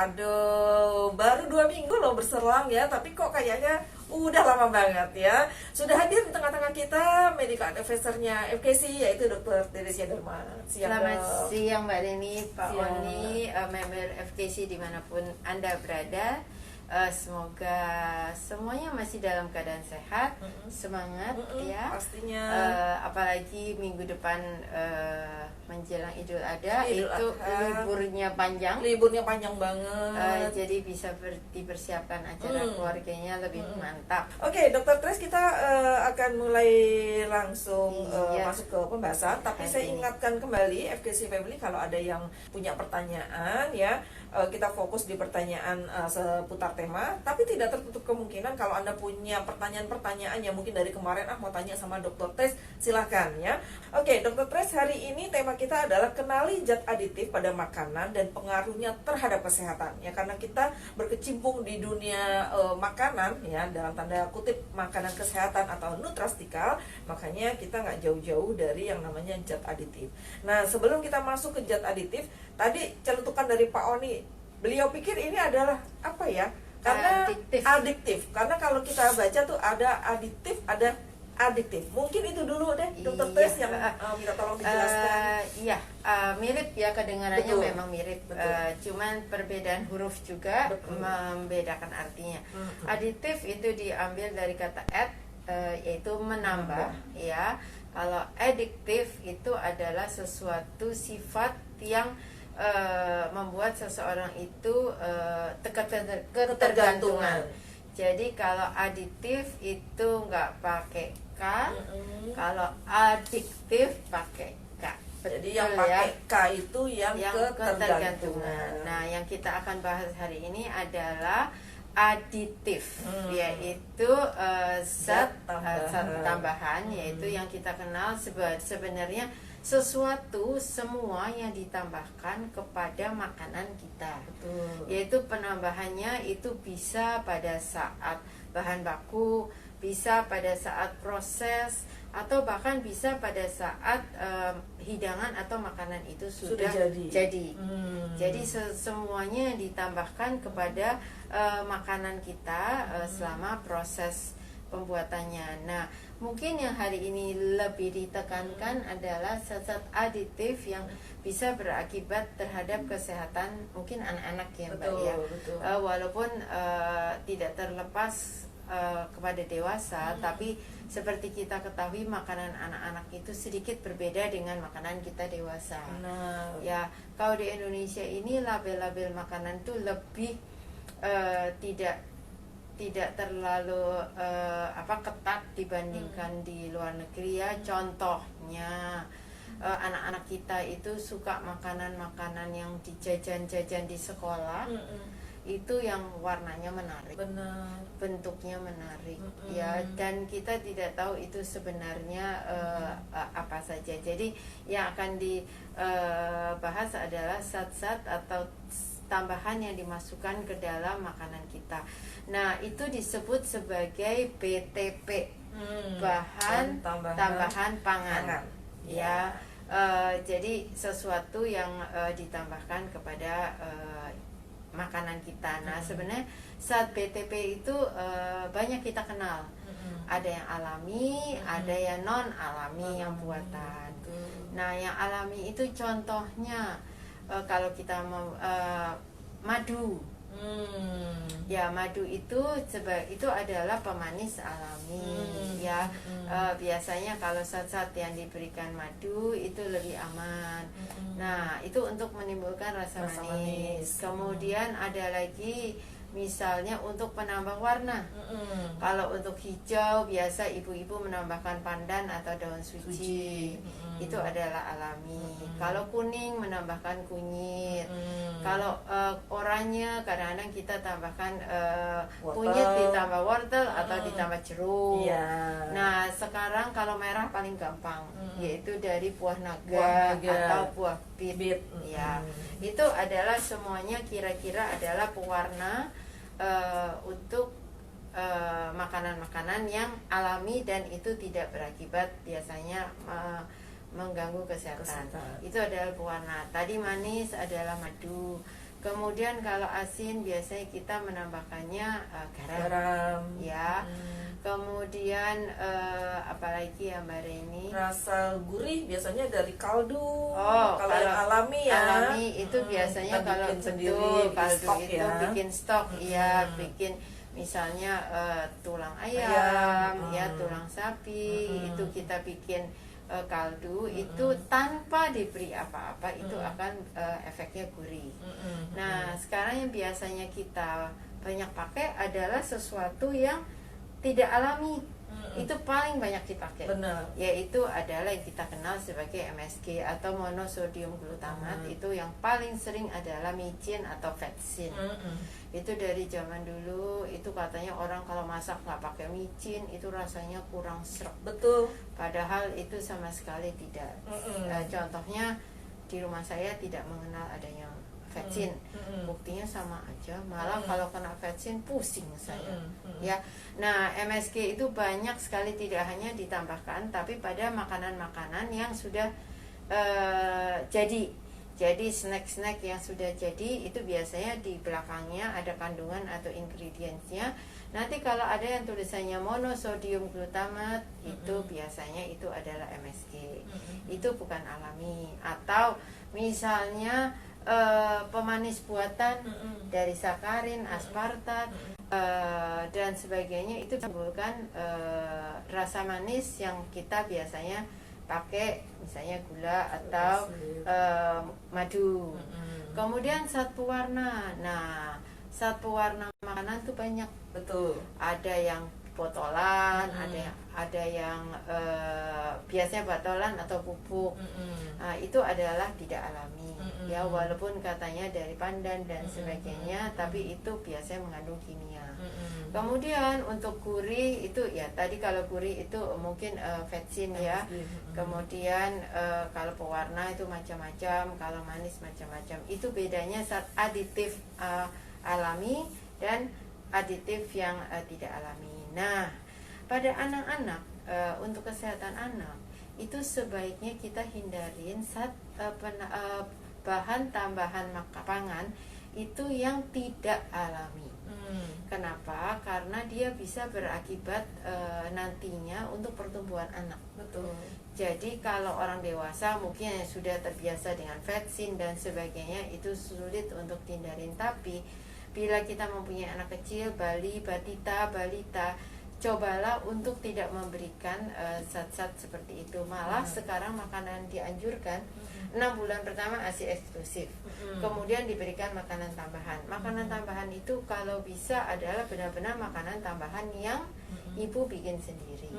Aduh, baru 2 minggu loh berselang ya, tapi kok kayaknya udah lama banget ya. Sudah hadir di tengah-tengah kita medical advisor-nya FKC, yaitu Dr. Teresia Dharma. Selamat Dok. siang Mbak Deni, Pak Siang. Oni, member FKC dimanapun Anda berada. Semoga semuanya masih dalam keadaan sehat, semangat ya. Pastinya. Apalagi minggu depan menjelang Idul Adha, Idul itu Adha. liburnya panjang panjang. banget. Jadi bisa dipersiapkan acara keluarganya lebih mantap. Oke, Dokter Tres, kita akan mulai langsung Iya. masuk ke pembahasan. Tapi Hari saya ini. ingatkan kembali FKC Family, kalau ada yang punya pertanyaan ya, kita fokus di pertanyaan seputar tema. Tapi tidak tertutup kemungkinan kalau Anda punya pertanyaan-pertanyaan yang mungkin dari kemarin mau tanya sama Dokter Tres, silahkan ya. Oke, Dokter Tres, hari ini tema kita adalah kenali zat aditif pada makanan dan pengaruhnya terhadap kesehatan ya, karena kita berkecimpung di dunia makanan ya, dalam tanda kutip makanan kesehatan atau nutrastikal, makanya kita nggak jauh-jauh dari yang namanya zat aditif. Nah, sebelum kita masuk ke zat aditif, tadi celutukan dari Pak Oni, beliau pikir ini adalah apa ya? Karena adiktif. Karena kalau kita baca tuh ada aditif, ada adiktif. Mungkin itu dulu deh, Dokter Iya. Tes, yang minta tolong dijelaskan. Iya, mirip ya, kedengarannya Betul. memang mirip. Cuman perbedaan huruf juga membedakan artinya. Aditif itu diambil dari kata add, yaitu menambah, ya. Kalau addictive itu adalah sesuatu sifat yang membuat seseorang itu ketergantungan. Jadi kalau aditif itu nggak pakai K, kalau adiktif pakai K. Jadi yang Betul pakai ya? K itu yang ketergantungan. Nah, yang kita akan bahas hari ini adalah aditif, yaitu zat tambahan, yaitu yang kita kenal sebenarnya sesuatu semua yang ditambahkan kepada makanan kita. Betul. Yaitu penambahannya itu bisa pada saat bahan baku, bisa pada saat proses, atau bahkan bisa pada saat hidangan atau makanan itu sudah jadi. Jadi semuanya ditambahkan kepada makanan kita selama proses pembuatannya. Nah, mungkin yang hari ini lebih ditekankan adalah zat aditif yang bisa berakibat terhadap kesehatan mungkin anak-anak ya, Mbak ya. Walaupun tidak terlepas kepada dewasa, tapi seperti kita ketahui makanan anak-anak itu sedikit berbeda dengan makanan kita dewasa. Ya, kalau di Indonesia ini label-label makanan itu lebih tidak terlalu ketat dibandingkan di luar negeri ya. Contohnya anak-anak kita itu suka makanan-makanan yang dijajan-jajan di sekolah. Itu yang warnanya menarik, bentuknya menarik, ya, dan kita tidak tahu itu sebenarnya apa saja. Jadi yang akan dibahas adalah zat-zat atau tambahan yang dimasukkan ke dalam makanan kita. Nah, itu disebut sebagai BTP, bahan tambahan pangan. Ya, jadi sesuatu yang ditambahkan kepada makanan kita. Nah, sebenarnya zat BTP itu banyak kita kenal. Ada yang alami, ada yang non alami, yang buatan. Nah, yang alami itu contohnya kalau kita mau madu. Ya, madu itu adalah pemanis alami. Ya, biasanya kalau zat-zat yang diberikan madu itu lebih aman. Nah, itu untuk menimbulkan rasa manis. Kemudian ada lagi misalnya untuk penambah warna. Kalau untuk hijau biasa ibu-ibu menambahkan pandan atau daun suci. Itu adalah alami. Kalau kuning menambahkan kunyit. Kalau oranye kadang-kadang kita tambahkan kunyit ditambah wortel atau ditambah jeruk. Nah, sekarang kalau merah paling gampang, yaitu dari buah naga atau buah bit. Ya, itu adalah semuanya kira-kira adalah pewarna untuk makanan-makanan yang alami dan itu tidak berakibat biasanya mengganggu kesehatan. Itu adalah pewarna. Tadi manis adalah madu. Kemudian kalau asin biasanya kita menambahkannya garam. Garam. Ya. Kemudian apalagi ya Mbak Reni? Rasa gurih biasanya dari kaldu. Oh, kalau yang alami ya. Alami itu biasanya kita kalau bikin sendiri, betul bikin kaldu stok itu ya. bikin stok, ya bikin misalnya tulang ayam, ya tulang sapi, itu kita bikin kaldu itu tanpa diberi apa-apa itu akan efeknya gurih. Nah, sekarang yang biasanya kita banyak pakai adalah sesuatu yang tidak alami. Itu paling banyak dipakai. Benar. Yaitu adalah yang kita kenal sebagai MSG atau monosodium glutamat. Itu yang paling sering adalah micin atau vetsin. Itu dari zaman dulu itu katanya orang kalau masak nggak pakai micin itu rasanya kurang sreg. Betul. Padahal itu sama sekali tidak. Contohnya di rumah saya tidak mengenal adanya vetsin. Buktinya sama aja, malah kalau kena vetsin pusing saya. Ya. Nah, MSG itu banyak sekali tidak hanya ditambahkan tapi pada makanan-makanan yang sudah jadi. Jadi snack-snack yang sudah jadi itu biasanya di belakangnya ada kandungan atau ingredientsnya. Nanti kalau ada yang tulisannya monosodium glutamat itu biasanya itu adalah MSG. Itu bukan alami. Atau misalnya pemanis buatan dari sakarin, aspartat dan sebagainya itu menimbulkan rasa manis yang kita biasanya pakai misalnya gula atau madu. Kemudian zat pewarna. Nah, zat pewarna makanan tuh banyak. Betul. Ada yang botolan, ada yang biasanya botolan atau pupuk. Nah, itu adalah tidak alami. Ya, walaupun katanya dari pandan dan sebagainya, tapi itu biasanya mengandung kimia. Kemudian untuk gurih itu ya tadi kalau gurih itu mungkin vetsin ya. Kemudian kalau pewarna itu macam-macam, kalau manis macam-macam. Itu bedanya saat aditif alami dan aditif yang tidak alami. Nah, pada anak-anak untuk kesehatan anak itu sebaiknya kita hindarin saat bahan tambahan pangan itu yang tidak alami. Kenapa? Karena dia bisa berakibat nantinya untuk pertumbuhan anak. Betul. Jadi kalau orang dewasa mungkin yang sudah terbiasa dengan vetsin dan sebagainya itu sulit untuk dihindarin. Tapi bila kita mempunyai anak kecil, balita, cobalah untuk tidak memberikan zat-zat seperti itu. Malah sekarang makanan dianjurkan 6 bulan pertama ASI eksklusif. Kemudian diberikan makanan tambahan. Makanan tambahan itu kalau bisa adalah benar-benar makanan tambahan yang ibu bikin sendiri.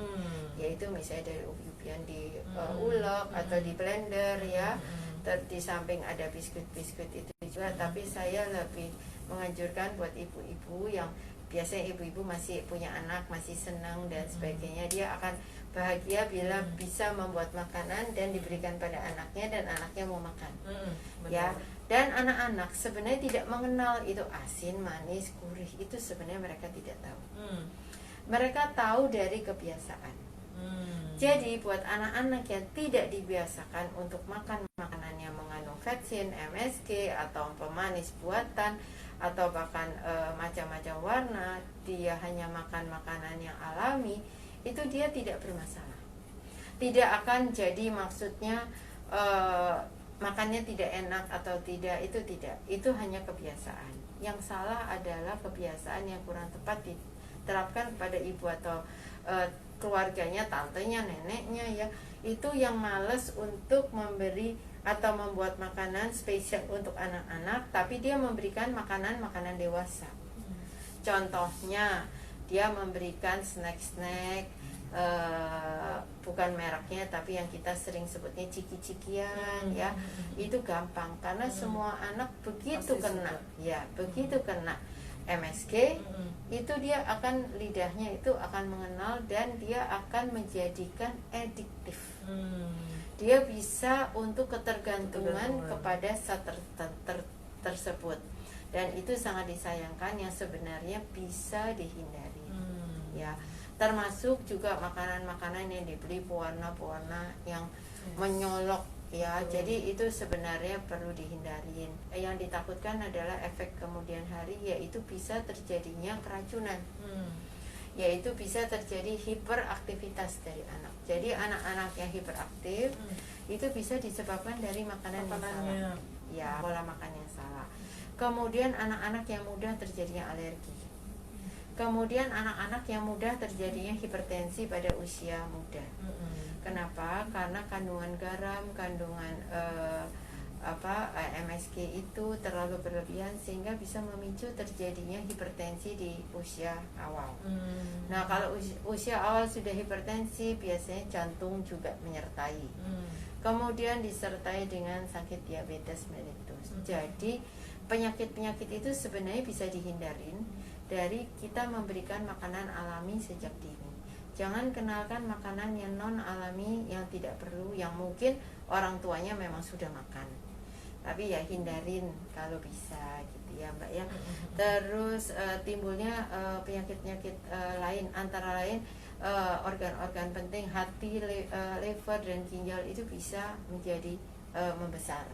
Yaitu misalnya dari ubi-ubian di ulek atau di blender ya. Di samping ada biskuit-biskuit itu juga, tapi saya lebih menganjurkan buat ibu-ibu yang biasanya ibu-ibu masih punya anak, masih senang dan sebagainya, dia akan bahagia bila bisa membuat makanan dan diberikan pada anaknya dan anaknya mau makan. Ya, dan anak-anak sebenarnya tidak mengenal itu asin, manis, gurih, itu sebenarnya mereka tidak tahu. Mereka tahu dari kebiasaan. Jadi buat anak-anak yang tidak dibiasakan untuk makan makanan yang mengandung vetsin, MSG atau pemanis buatan atau bahkan macam-macam warna, dia hanya makan makanan yang alami, itu dia tidak bermasalah. Tidak akan jadi maksudnya makannya tidak enak atau tidak, itu tidak. Itu hanya kebiasaan. Yang salah adalah kebiasaan yang kurang tepat diterapkan pada ibu atau keluarganya, tantenya, neneknya ya. Itu yang malas untuk memberi atau membuat makanan spesial untuk anak-anak, tapi dia memberikan makanan-makanan dewasa. Contohnya dia memberikan snack-snack bukan mereknya tapi yang kita sering sebutnya ciki-cikian ya. Itu gampang karena semua anak begitu pasti kena suka. ya, begitu kena MSG itu dia akan lidahnya itu akan mengenal dan dia akan menjadikan adiktif. Dia bisa untuk ketergantungan kepada zat tersebut, dan itu sangat disayangkan yang sebenarnya bisa dihindari. Ya, termasuk juga makanan-makanan yang dibeli pewarna-pewarna yang menyolok Ya, jadi itu sebenarnya perlu dihindarin. Yang ditakutkan adalah efek kemudian hari, yaitu bisa terjadinya keracunan. Yaitu bisa terjadi hiperaktivitas dari anak. Jadi anak-anak yang hiperaktif itu bisa disebabkan dari makanan yang salah. Ya, pola makan yang salah. Kemudian anak-anak yang mudah terjadinya alergi. Kemudian anak-anak yang mudah terjadinya hipertensi pada usia muda. Kenapa? Karena kandungan garam, kandungan MSG itu terlalu berlebihan sehingga bisa memicu terjadinya hipertensi di usia awal. Nah, kalau usia awal sudah hipertensi, biasanya jantung juga menyertai. Kemudian disertai dengan sakit diabetes mellitus. Jadi penyakit-penyakit itu sebenarnya bisa dihindarin dari kita memberikan makanan alami sejak dini. Jangan kenalkan makanan yang non alami, yang tidak perlu, yang mungkin orang tuanya memang sudah makan. Tapi ya hindarin kalau bisa gitu ya Mbak ya. Terus timbulnya penyakit-penyakit lain, antara lain organ-organ penting hati, liver dan ginjal itu bisa menjadi membesar.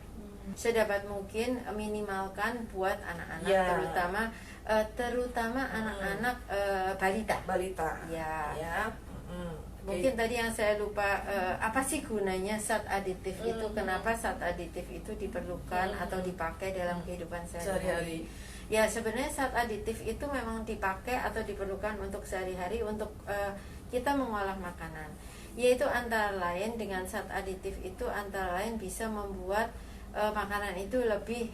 Sedapat mungkin minimalkan buat anak-anak, terutama anak-anak balita. Ya. Mungkin tadi yang saya lupa, apa sih gunanya zat aditif itu? Kenapa zat aditif itu diperlukan atau dipakai dalam kehidupan sehari-hari? Ya, sebenarnya zat aditif itu memang dipakai atau diperlukan untuk sehari-hari untuk kita mengolah makanan. Yaitu antara lain dengan zat aditif itu antara lain bisa membuat makanan itu lebih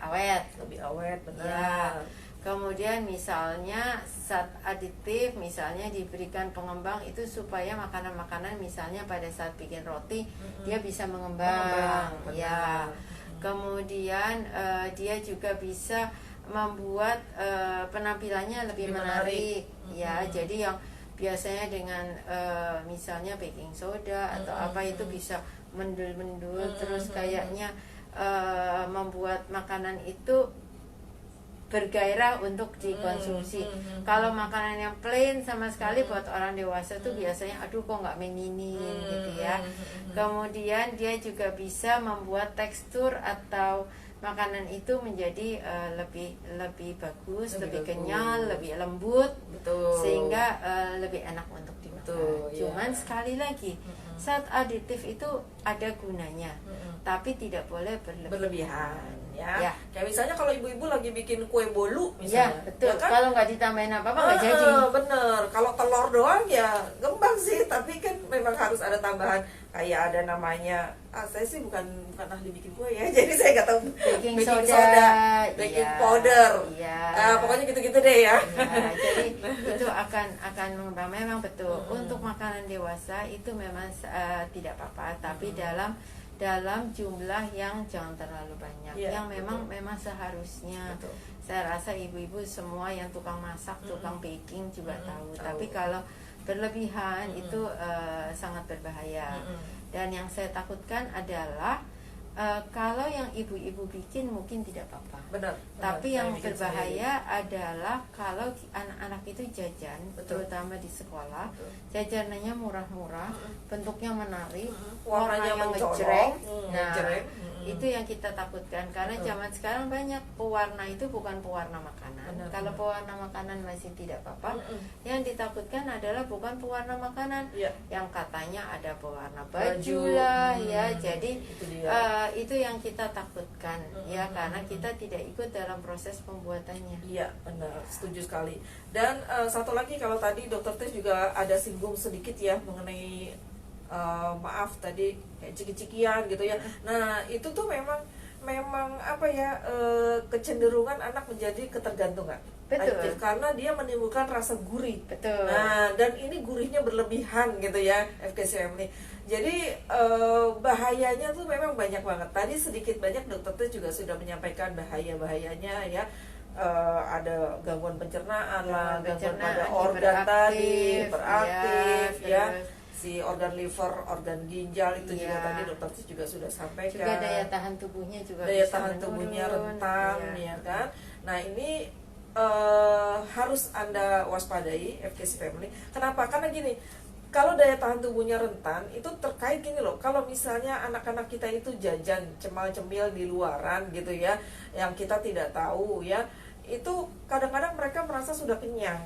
awet. Benar. Ya. Kemudian misalnya zat aditif misalnya diberikan pengembang itu supaya makanan-makanan misalnya pada saat bikin roti dia bisa mengembang. Ya. Kemudian dia juga bisa membuat penampilannya lebih menarik. Ya, jadi yang biasanya dengan misalnya baking soda atau apa itu bisa mendul-mendul terus kayaknya membuat makanan itu bergairah untuk dikonsumsi. Kalau makanan yang plain sama sekali buat orang dewasa tuh biasanya aduh kok nggak meninin gitu ya. Kemudian dia juga bisa membuat tekstur atau makanan itu menjadi lebih bagus, lebih kenyal, lebih lembut, sehingga lebih enak untuk dimakan. Cuman sekali lagi zat aditif itu ada gunanya, tapi tidak boleh berlebihan. Ya. Kayak misalnya kalau ibu-ibu lagi bikin kue bolu misalnya, ya betul. Ya kan? Kalau nggak ditambahin apa-apa nggak jadi. Bener. Kalau telur doang ya ngembang sih, tapi kan memang harus ada tambahan. Kayak ada namanya, saya sih bukan ahli bikin kue ya, jadi saya nggak tahu. Baking soda, baking powder, pokoknya gitu-gitu deh ya. Jadi itu akan mengembang. Memang betul. Untuk makanan dewasa itu memang tidak apa-apa, tapi dalam jumlah yang jangan terlalu banyak, yang memang seharusnya. Saya rasa ibu-ibu semua yang tukang masak, tukang baking juga tahu. Tapi kalau berlebihan itu sangat berbahaya. Dan yang saya takutkan adalah kalau yang ibu-ibu bikin mungkin tidak apa-apa. Benar. Tapi yang berbahaya adalah kalau anak-anak itu jajan, terutama di sekolah, jajanannya murah-murah, bentuknya menarik, warnanya ngejreng. Nah, itu yang kita takutkan karena zaman sekarang banyak pewarna itu bukan pewarna makanan. Kalau pewarna makanan masih tidak apa-apa. Yang ditakutkan adalah bukan pewarna makanan, yang katanya ada pewarna baju lah ya. Jadi itu yang kita takutkan ya, karena kita tidak ikut dalam proses pembuatannya. Iya, benar, setuju sekali. Dan satu lagi, kalau tadi Dokter Tes juga ada singgung sedikit ya mengenai maaf tadi kayak ciki-cikian gitu ya. Nah, itu tuh memang apa ya, kecenderungan anak menjadi ketergantungan. Betul. Karena dia menimbulkan rasa gurih. Betul. Nah, dan ini gurihnya berlebihan gitu ya, FKC Family. Jadi bahayanya tuh memang banyak banget. Tadi sedikit banyak Dokter Tes juga sudah menyampaikan bahayanya ya. Ada gangguan pencernaan lah, gangguan pada organ tadi, beraktif ya. Si organ liver, organ ginjal itu juga tadi Dokter Tis juga sudah sampaikan. Juga daya tahan tubuhnya juga tubuhnya rentan ya kan. Nah, ini harus Anda waspadai FKC Family. Kenapa? Karena gini, kalau daya tahan tubuhnya rentan itu terkait gini loh, kalau misalnya anak-anak kita itu jajan cemal-cemil di luaran gitu ya, yang kita tidak tahu ya, itu kadang-kadang mereka merasa sudah kenyang.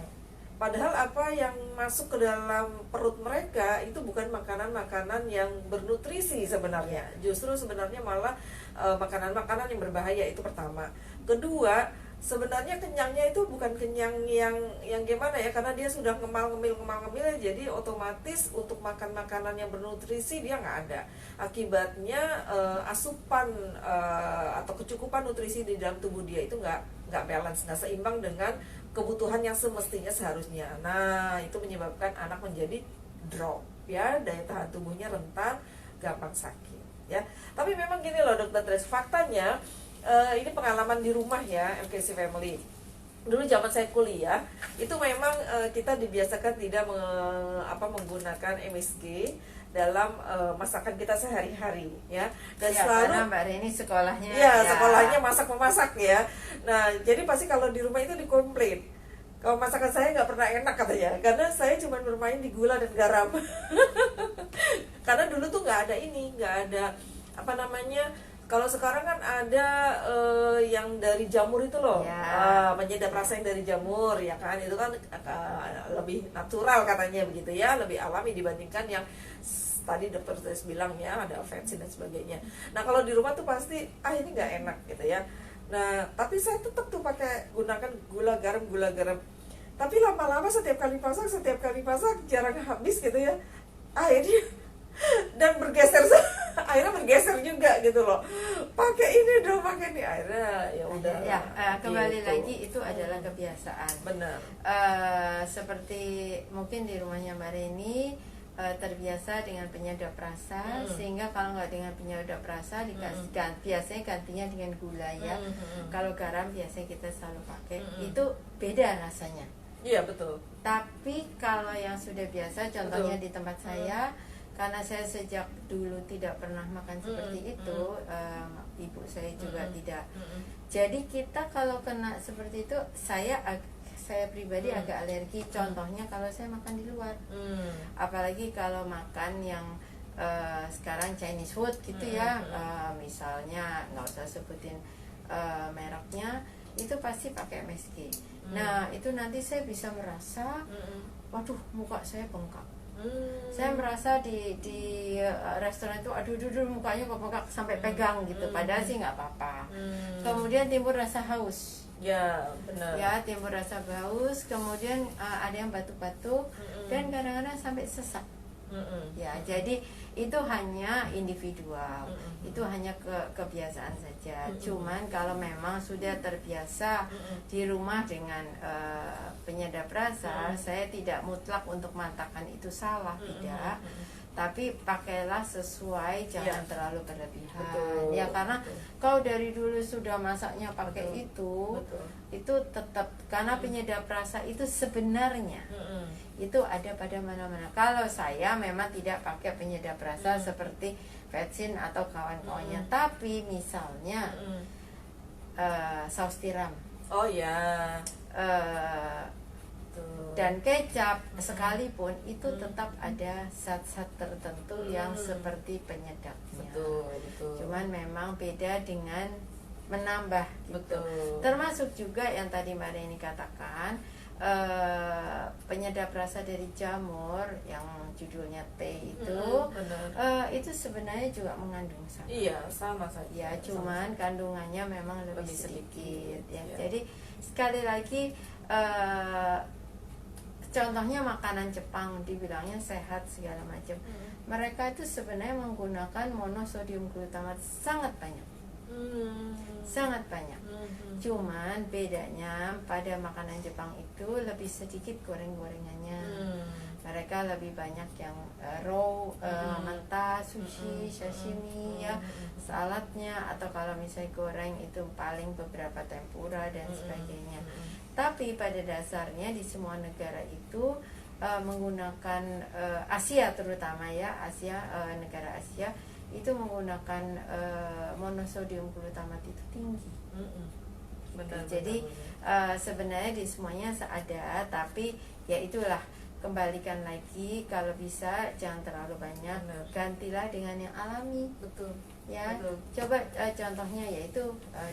Padahal apa yang masuk ke dalam perut mereka itu bukan makanan-makanan yang bernutrisi sebenarnya. Justru sebenarnya malah makanan-makanan yang berbahaya, itu pertama. Kedua, sebenarnya kenyangnya itu bukan kenyang yang gimana ya, karena dia sudah ngemil jadi otomatis untuk makan makanan yang bernutrisi dia nggak ada. Akibatnya asupan atau kecukupan nutrisi di dalam tubuh dia itu nggak balance, nggak seimbang dengan kebutuhan yang semestinya seharusnya. Nah, itu menyebabkan anak menjadi drop ya, daya tahan tubuhnya rentan, gampang sakit ya. Tapi memang gini loh Dokter Tres, faktanya ini pengalaman di rumah ya, MKC Family. Dulu zaman saya kuliah, itu memang kita dibiasakan tidak menggunakan MSG dalam masakan kita sehari-hari ya. Dan ya, selalu karena Mbak Reni sekolahnya ya, sekolahnya masak-memasak ya. Nah, jadi pasti kalau di rumah itu dikomplain, kalau masakan saya nggak pernah enak katanya, karena saya cuma bermain di gula dan garam. Karena dulu tuh nggak ada apa namanya. Kalau sekarang kan ada yang dari jamur itu loh, ya. penyedap rasa yang dari jamur ya kan, itu kan lebih natural katanya begitu ya, lebih alami dibandingkan yang tadi dokter Tes bilang ya ada vetsin dan sebagainya. Nah kalau di rumah tuh pasti ini nggak enak gitu ya. Nah tapi saya tetap tuh pakai gunakan gula garam. Tapi lama-lama setiap kali masak jarang habis gitu ya. Akhirnya dan akhirnya bergeser juga gitu loh, pakai ini akhirnya ya udah ya, kembali gitu. lagi itu adalah kebiasaan. Benar. Seperti mungkin di rumahnya Mbak Reni terbiasa dengan penyedap rasa, sehingga kalau nggak dengan penyedap rasa biasanya gantinya dengan gula ya. Kalau garam biasanya kita selalu pakai, itu beda rasanya. Iya betul. Tapi kalau yang sudah biasa, contohnya di tempat saya, karena saya sejak dulu tidak pernah makan seperti itu, ibu saya juga tidak. Jadi kita kalau kena seperti itu, saya pribadi agak alergi. Contohnya kalau saya makan di luar, apalagi kalau makan yang sekarang Chinese food gitu ya, misalnya nggak usah sebutin mereknya, itu pasti pakai MSG. Nah itu nanti saya bisa merasa, waduh muka saya bengkak. Saya merasa di restoran itu aduh mukanya kok bengkak sampai pegang gitu, padahal sih nggak apa-apa. Kemudian timbul rasa haus. Ya benar. Ya timbul rasa haus, kemudian ada yang batuk-batuk dan kadang-kadang sampai sesak. Ya jadi itu hanya individual, itu hanya kebiasaan saja. Cuman kalau memang sudah terbiasa di rumah dengan penyedap rasa, saya tidak mutlak untuk mengatakan itu salah, tidak. Tapi pakailah sesuai, jangan terlalu berlebihan. Betul, ya karena kau dari dulu sudah masaknya pakai betul. Itu tetap, karena penyedap rasa itu sebenarnya itu ada pada mana-mana. Kalau saya memang tidak pakai penyedap rasa seperti vetsin atau kawan-kawannya, tapi misalnya saus tiram, oh ya, dan kecap sekalipun itu tetap ada zat-zat tertentu yang seperti penyedapnya. betul. Cuman memang beda dengan menambah gitu. Betul. Termasuk juga yang tadi Mbak Reni katakan, penyedap rasa dari jamur yang judulnya teh itu, itu sebenarnya juga mengandung sama. Iya, sama saja. Ya, cuman kandungannya memang lebih sedikit. Ya. Ya. Jadi sekali lagi, contohnya makanan Jepang dibilangnya sehat segala macam. Mereka itu sebenarnya menggunakan monosodium glutamat sangat banyak. Sangat banyak. Cuman bedanya pada makanan Jepang itu lebih sedikit goreng-gorengannya. Mereka lebih banyak yang raw, mentah, sushi, sashimi ya, saladnya, atau kalau misalnya goreng itu paling beberapa tempura dan sebagainya. Tapi pada dasarnya di semua negara itu menggunakan Asia terutama ya, negara Asia itu menggunakan monosodium glutamat itu tinggi. Benar, jadi sebenarnya di semuanya ada, tapi ya itulah kembalikan lagi, kalau bisa jangan terlalu banyak, Benar. gantilah dengan yang alami Betul. ya. Betul. Coba contohnya yaitu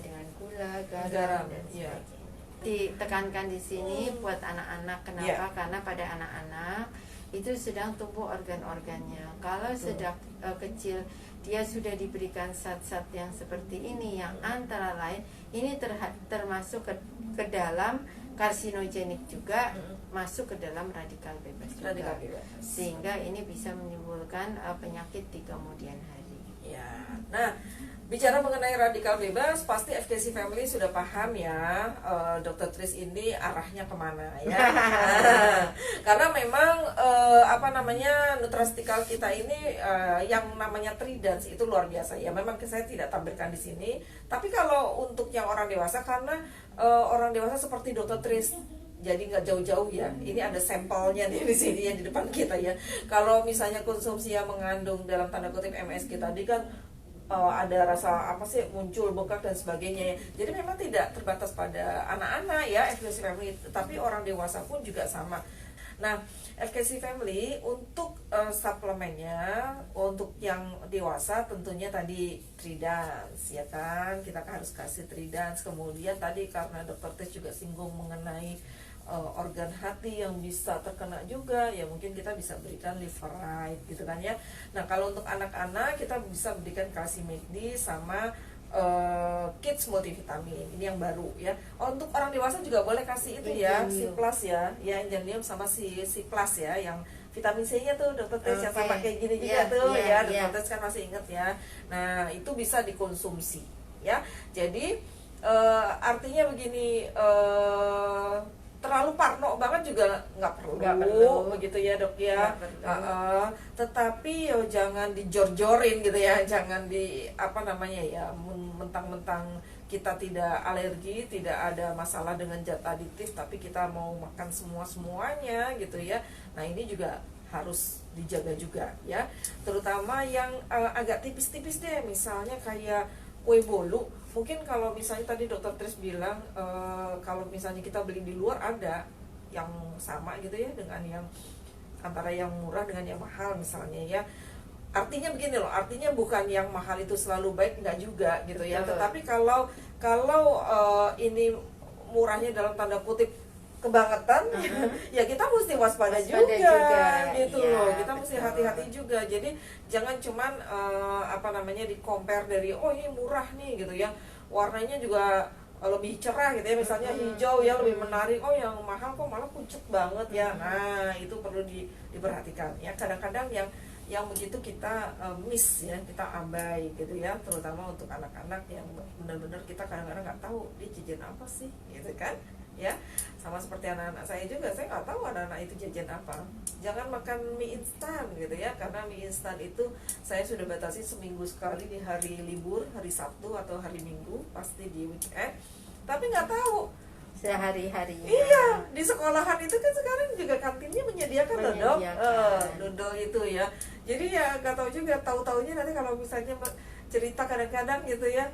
dengan gula, garam, Garam, dan iya. sebagainya. Ditekankan di sini buat anak-anak. Kenapa? Iya. Karena pada anak-anak itu sedang tumbuh organ-organnya. Kalau Betul. sedang kecil dia sudah diberikan zat-zat yang seperti ini, yang antara lain ini termasuk ke dalam karsinogenik juga, masuk ke dalam radikal bebas juga. Radikal bebas. Sehingga ini bisa menimbulkan penyakit di kemudian hari. Ya, nah bicara mengenai radikal bebas, pasti FKC Family sudah paham ya, Dr. Tris ini arahnya kemana ya. Karena memang nutrastikal kita ini yang namanya Tridans itu luar biasa ya. Memang saya tidak tampilkan di sini, tapi kalau untuk yang orang dewasa, karena orang dewasa seperti Dr. Tris, jadi nggak jauh-jauh ya. Ini ada sampelnya nih di sini yang di depan kita ya. Kalau misalnya konsumsi yang mengandung dalam tanda kutip MSG tadi kan ada rasa apa sih, muncul bengkak dan sebagainya ya. Jadi memang tidak terbatas pada anak-anak ya FKC Family, tapi orang dewasa pun juga sama. Nah, FKC Family untuk suplemennya untuk yang dewasa tentunya tadi Tridans ya kan, kita harus kasih Tridans. Kemudian tadi karena Dr. Tes juga singgung mengenai organ hati yang bisa terkena juga ya, mungkin kita bisa berikan Liverite gitu kan ya. Nah, kalau untuk anak-anak kita bisa berikan kalsium McD sama Kids multivitamin, ini yang baru ya. Untuk orang dewasa juga boleh kasih itu ya, si plus ya, Injanium sama si plus ya, yang vitamin C-nya tuh Dr. Tes yang sama kayak gini juga tuh ya, Dr. Tes kan masih inget ya. Nah, itu bisa dikonsumsi ya. Jadi artinya begini, terlalu parno banget juga nggak perlu begitu ya dok ya. Tetapi ya jangan dijor-jorin gitu ya, jangan di mentang-mentang kita tidak alergi, tidak ada masalah dengan zat aditif, tapi kita mau makan semuanya gitu ya. Nah, ini juga harus dijaga juga ya, terutama yang agak tipis-tipis deh, misalnya kayak kue bolu. Mungkin kalau misalnya tadi Dr. Tris bilang kalau misalnya kita beli di luar ada yang sama gitu ya, dengan yang antara yang murah dengan yang mahal misalnya ya. Artinya begini loh, artinya bukan yang mahal itu selalu baik, enggak juga gitu ya. Tetapi kalau ini murahnya dalam tanda kutip kebangetan, ya kita mesti waspada juga gitu ya, loh. Kita mesti hati-hati juga. Jadi jangan cuman di compare dari ini murah nih gitu ya, warnanya juga lebih cerah gitu ya, misalnya hijau ya lebih menarik, yang mahal kok malah pucet banget ya. Nah, itu perlu diperhatikan ya. Kadang-kadang yang begitu kita miss ya, kita abai gitu ya, terutama untuk anak-anak yang benar-benar kita kadang-kadang nggak tahu dia jajan apa sih gitu kan ya. Sama seperti anak-anak saya juga, saya nggak tahu anak-anak itu jajan apa. Jangan makan mie instan gitu ya, karena mie instan itu saya sudah batasi seminggu sekali di hari libur, hari Sabtu atau hari Minggu, pasti di weekend. Tapi nggak tahu sehari-harinya. Iya, di sekolahan itu kan sekarang juga kantinnya menyediakan loh dok, dodol itu ya. Jadi ya nggak tahu juga, tahu-taunya nanti kalau misalnya cerita kadang-kadang gitu ya,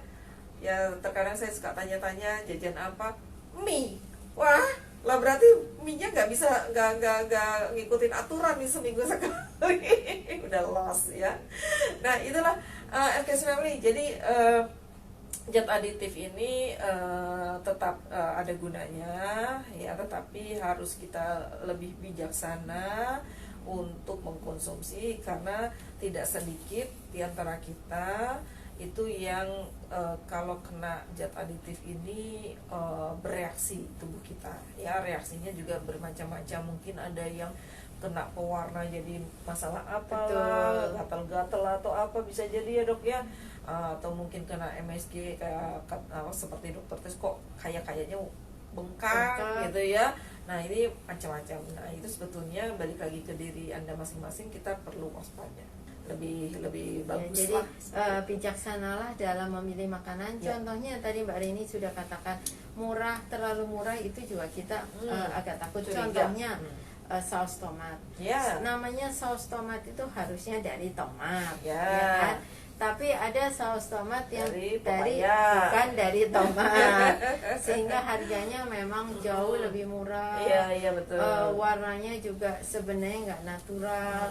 ya terkadang saya suka tanya-tanya jajan apa, mie. Wah, lah berarti mie-nya nggak ngikutin aturan nih seminggu sekali. Udah lost ya. Nah, itulah FKC Family. Jadi zat aditif ini tetap ada gunanya ya, tetapi harus kita lebih bijaksana untuk mengkonsumsi, karena tidak sedikit di antara kita itu yang kalau kena zat aditif ini bereaksi tubuh kita ya. Reaksinya juga bermacam-macam, mungkin ada yang kena pewarna jadi masalah apalah, gatal-gatal atau apa bisa jadi ya dok ya, atau mungkin kena MSG kayak seperti Dr. Tes kok kayaknya bengkak gitu ya. Nah, ini macam-macam. Nah, itu sebetulnya balik lagi ke diri Anda masing-masing, kita perlu waspada lebih bagus. Jadi bijaksanalah dalam memilih makanan. Contohnya tadi Mbak Rini sudah katakan murah, terlalu murah itu juga kita agak takut. Contohnya saus tomat. Namanya saus tomat itu harusnya dari tomat, ya kan? tapi ada saus tomat yang Dari dari pepaya. bukan dari tomat, sehingga harganya memang jauh lebih murah. Iya betul. Warnanya juga sebenarnya nggak natural.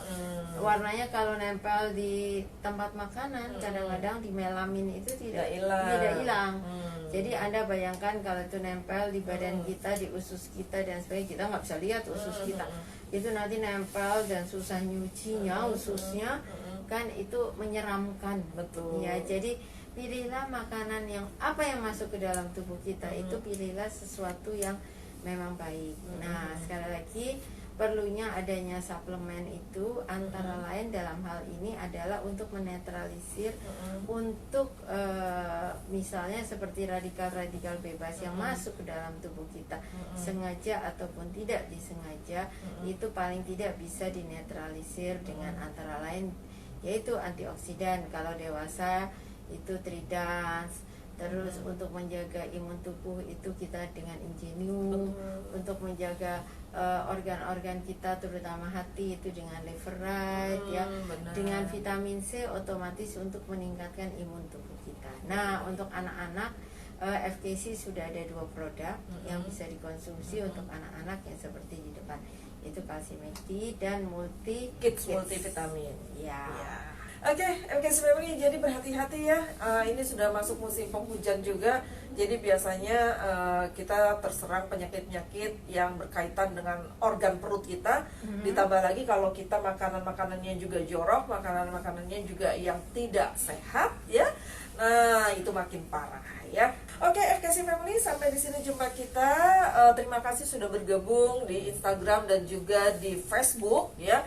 Warnanya kalau nempel di tempat makanan kadang-kadang di melamin itu tidak hilang. Jadi Anda bayangkan kalau itu nempel di badan kita, di usus kita dan sebagainya, kita nggak bisa lihat usus kita. Itu nanti nempel dan susah nyucinya ususnya, kan itu menyeramkan. Betul. Ya, jadi pilihlah makanan yang apa yang masuk ke dalam tubuh kita, itu pilihlah sesuatu yang memang baik. Nah, sekali lagi perlunya adanya suplemen itu antara lain dalam hal ini adalah untuk menetralisir untuk misalnya seperti radikal-radikal bebas yang masuk ke dalam tubuh kita sengaja ataupun tidak disengaja, itu paling tidak bisa dinetralisir dengan antara lain yaitu antioksidan kalau dewasa itu Tridans. Terus untuk menjaga imun tubuh itu kita dengan Ingenio. Untuk menjaga organ-organ kita terutama hati itu dengan Leverite ya. Benar. Dengan vitamin C otomatis untuk meningkatkan imun tubuh kita. Nah, untuk anak-anak FKC sudah ada 2 produk yang bisa dikonsumsi untuk anak-anak yang seperti di depan. Itu Calcimedi dan Kids multivitamin. Ya. Oke, MKC Family, jadi berhati-hati ya. Ini sudah masuk musim penghujan juga. Jadi biasanya kita terserang penyakit-penyakit yang berkaitan dengan organ perut kita. Ditambah lagi kalau kita makanan-makanannya juga jorok, makanan-makanannya juga yang tidak sehat ya. Nah, itu makin parah ya. Oke, FKC Family, sampai di sini jumpa kita. Terima kasih sudah bergabung di Instagram dan juga di Facebook ya.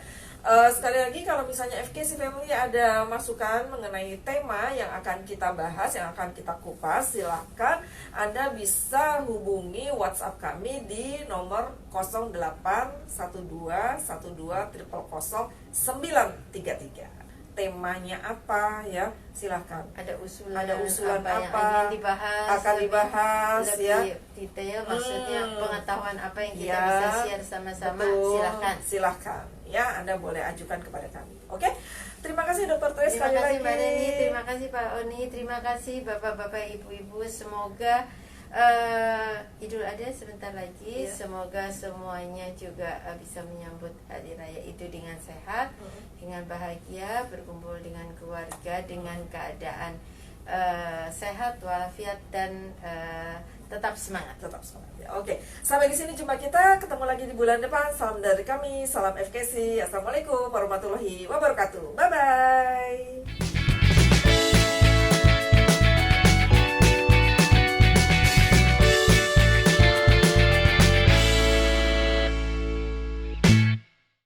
Sekali lagi kalau misalnya FKC Family ada masukan mengenai tema yang akan kita bahas, yang akan kita kupas, silahkan Anda bisa hubungi WhatsApp kami di nomor 081212000933. Temanya apa ya, silahkan. Ada usulan Ada usulan yang apa, ingin dibahas, akan dibahas lebih ya. detail, maksudnya pengetahuan apa yang kita Ya, bisa share sama-sama. betul. Silahkan ya, Anda boleh ajukan kepada kami. Oke, terima kasih Dr. Tres Terima sekali kasih lagi. Mbak Neni, terima kasih Pak Oni, terima kasih Bapak-bapak, Ibu-ibu. Semoga Idul Adha sebentar lagi, Ya. semoga semuanya juga bisa menyambut hari raya itu dengan sehat, dengan bahagia, berkumpul dengan keluarga dengan keadaan sehat walafiat dan tetap semangat. Tetap semangat ya. Oke, sampai di sini jumpa kita, ketemu lagi di bulan depan. Salam dari kami, salam FKC. Assalamualaikum warahmatullahi wabarakatuh. Bye bye.